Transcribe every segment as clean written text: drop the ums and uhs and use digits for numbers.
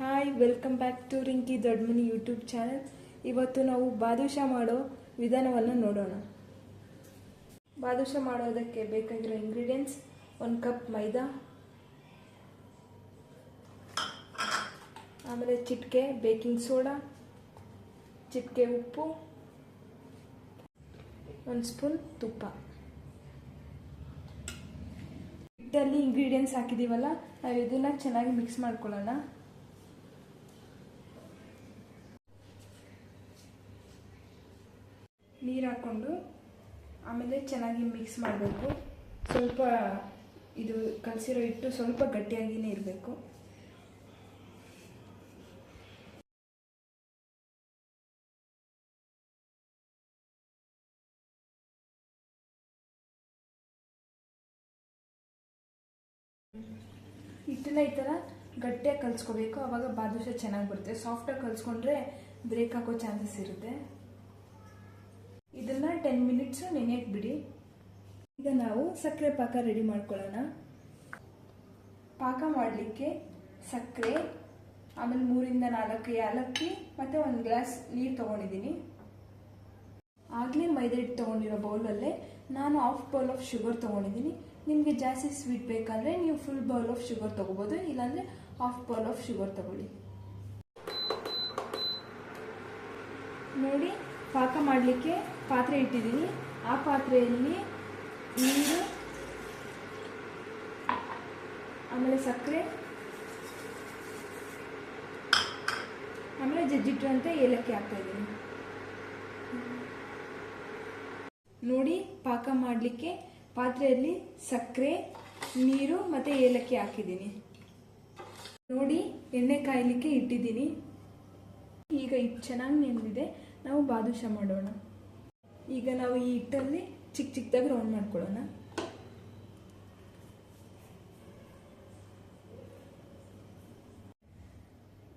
Hi, welcome back to Rinki Doddamani YouTube channel. ಇವತ್ತು ನಾವು ಬಾದುಷಾ ಮಾಡೋ ವಿಧಾನವನ್ನು ನೋಡೋಣ. ಬಾದುಷಾ ಮಾಡೋದಕ್ಕೆ ಬೇಕಾಗಿರೋ ಇಂಗ್ರೀಡಿಯೆಂಟ್ಸ್: 1 ಕಪ್ ಮೈದಾ, ಆಮೇಲೆ ಚಿಟಿಕೆ ಬೇಕಿಂಗ್ ಸೋಡಾ, ಚಿಟಿಕೆ ಉಪ್ಪು, 1 ಸ್ಪೂನ್ ತುಪ್ಪ. ಹಿಟ್ಟಲ್ಲಿ ಇಂಗ್ರೀಡಿಯೆಂಟ್ಸ್ ಹಾಕಿದ್ದೀವಲ್ಲ, ನಾವು ಇದನ್ನು ಚೆನ್ನಾಗಿ ಮಿಕ್ಸ್ ಮಾಡ್ಕೊಳ್ಳೋಣ. ನೀರು ಹಾಕ್ಕೊಂಡು ಆಮೇಲೆ ಚೆನ್ನಾಗಿ ಮಿಕ್ಸ್ ಮಾಡಬೇಕು. ಸ್ವಲ್ಪ ಇದು ಕಲಸಿರೋ ಹಿಟ್ಟು ಸ್ವಲ್ಪ ಗಟ್ಟಿಯಾಗಿಯೇ ಇರಬೇಕು. ಹಿಟ್ಟನ್ನ ಈ ಥರ ಗಟ್ಟಿಯಾಗಿ ಕಲಿಸ್ಕೋಬೇಕು, ಆವಾಗ ಬಾದುಷಾ ಚೆನ್ನಾಗಿ ಬರುತ್ತೆ. ಸಾಫ್ಟಾಗಿ ಕಲಿಸ್ಕೊಂಡ್ರೆ ಬ್ರೇಕ್ ಆಗೋ ಚಾನ್ಸಸ್ ಇರುತ್ತೆ. ಇದನ್ನು 10 ಮಿನಿಟ್ಸು ನೆನೆಯಕ್ಕೆ ಬಿಡಿ. ಈಗ ನಾವು ಸಕ್ಕರೆ ಪಾಕ ರೆಡಿ ಮಾಡ್ಕೊಳ್ಳೋಣ. ಪಾಕ ಮಾಡಲಿಕ್ಕೆ ಸಕ್ಕರೆ, ಆಮೇಲೆ 3 ಇಂದ 4 ಏಲಕ್ಕಿ ಮತ್ತು 1 ಗ್ಲಾಸ್ ನೀರು ತೊಗೊಂಡಿದ್ದೀನಿ. ಆಗಲೇ ಮೈದಾ ಹಿಟ್ಟು ತೊಗೊಂಡಿರೋ ಬೌಲಲ್ಲೇ ನಾನು ½ ಬೌಲ್ ಆಫ್ ಶುಗರ್ ತೊಗೊಂಡಿದ್ದೀನಿ. ನಿಮಗೆ ಜಾಸ್ತಿ ಸ್ವೀಟ್ ಬೇಕಾದರೆ ನೀವು ಫುಲ್ ಬೌಲ್ ಆಫ್ ಶುಗರ್ ತೊಗೋಬೋದು, ಇಲ್ಲಾಂದರೆ ½ ಬೌಲ್ ಆಫ್ ಶುಗರ್ ತೊಗೊಳ್ಳಿ. ನೋಡಿ, ಪಾಕ ಮಾಡಲಿಕ್ಕೆ ಪಾತ್ರೆ ಇಟ್ಟಿದ್ದೀನಿ. ಆ ಪಾತ್ರೆಯಲ್ಲಿ ನೀರು, ಆಮೇಲೆ ಸಕ್ಕರೆ, ಆಮೇಲೆ ಜಜ್ಜಿಟ್ಟಿರುವಂತೆ ಏಲಕ್ಕಿ ಹಾಕ್ತಾ ಇದ್ದೀನಿ. ನೋಡಿ, ಪಾಕ ಮಾಡಲಿಕ್ಕೆ ಪಾತ್ರೆಯಲ್ಲಿ ಸಕ್ಕರೆ, ನೀರು ಮತ್ತು ಏಲಕ್ಕಿ ಹಾಕಿದ್ದೀನಿ. ನೋಡಿ, ಎಣ್ಣೆ ಕಾಯಲಿಕ್ಕೆ ಇಟ್ಟಿದ್ದೀನಿ. ಈಗ ಹಿಟ್ಟು ಚೆನ್ನಾಗಿ ನೆನೆದಿದೆ, ನಾವು ಬಾದುಷಾ ಮಾಡೋಣ. ಈಗ ನಾವು ಈ ಹಿಟ್ಟಲ್ಲಿ ಚಿಕ್ಕದಾಗಿ ರೌಂಡ್ ಮಾಡ್ಕೊಳ್ಳೋಣ.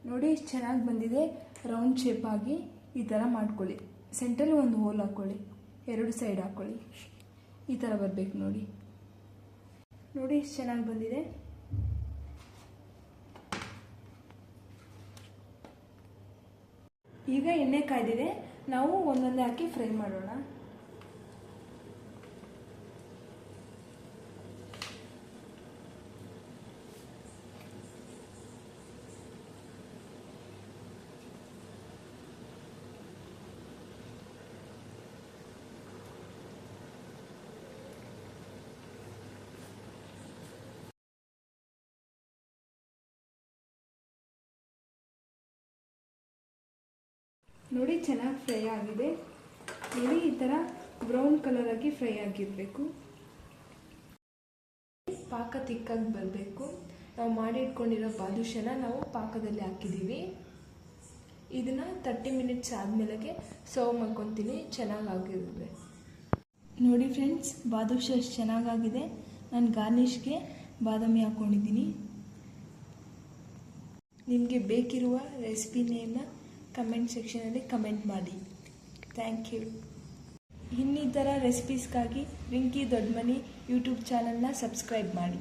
ನೋಡಿ, ಎಷ್ಟು ಚೆನ್ನಾಗಿ ಬಂದಿದೆ. ರೌಂಡ್ ಶೇಪ್ ಆಗಿ ಈ ಥರ ಮಾಡ್ಕೊಳ್ಳಿ. ಸೆಂಟ್ರಲ್ಲಿ 1 ಹೋಲ್ ಹಾಕ್ಕೊಳ್ಳಿ, 2 ಸೈಡ್ ಹಾಕ್ಕೊಳ್ಳಿ. ಈ ಥರ ಬರಬೇಕು. ನೋಡಿ ಎಷ್ಟು ಚೆನ್ನಾಗಿ ಬಂದಿದೆ. ಈಗ ಎಣ್ಣೆ ಕಾಯ್ದಿದೆ, ನಾವು ಒಂದೊಂದೇ ಹಾಕಿ ಫ್ರೈ ಮಾಡೋಣ. ನೋಡಿ, ಚೆನ್ನಾಗಿ ಫ್ರೈ ಆಗಿದೆ. ನೋಡಿ, ಈ ಥರ ಬ್ರೌನ್ ಕಲರ್ ಆಗಿ ಫ್ರೈ ಆಗಿರಬೇಕು. ಪಾಕ ತಿಕ್ಕಾಗಿ ಬರಬೇಕು. ನಾವು ಮಾಡಿ ಇಟ್ಕೊಂಡಿರೋ ಬಾದುಷಾನ ನಾವು ಪಾಕದಲ್ಲಿ ಹಾಕಿದ್ದೀವಿ. ಇದನ್ನು 30 ಮಿನಿಟ್ಸ್ ಆದಮೇಲೆ ಸರ್ವ್ ಮಾಡ್ಕೊತೀನಿ. ಚೆನ್ನಾಗಾಗಿರುತ್ತೆ. ನೋಡಿ ಫ್ರೆಂಡ್ಸ್, ಬಾದುಷಾ ಎಷ್ಟು ಚೆನ್ನಾಗಾಗಿದೆ. ನಾನು ಗಾರ್ನಿಷ್ಗೆ ಬಾದಾಮಿ ಹಾಕ್ಕೊಂಡಿದ್ದೀನಿ. ನಿಮಗೆ ಬೇಕಿರುವ ರೆಸಿಪಿನೆಲ್ಲ ಕಮೆಂಟ್ ಸೆಕ್ಷನಲ್ಲಿ ಕಮೆಂಟ್ ಮಾಡಿ. Thank you. ಇನ್ನಿತರ ರೆಸಿಪೀಸ್ಗಾಗಿ ರಿಂಕಿ ದೊಡ್ಡಮನಿ ಯೂಟ್ಯೂಬ್ ಚಾನಲ್ನ ಸಬ್ಸ್ಕ್ರೈಬ್ ಮಾಡಿ.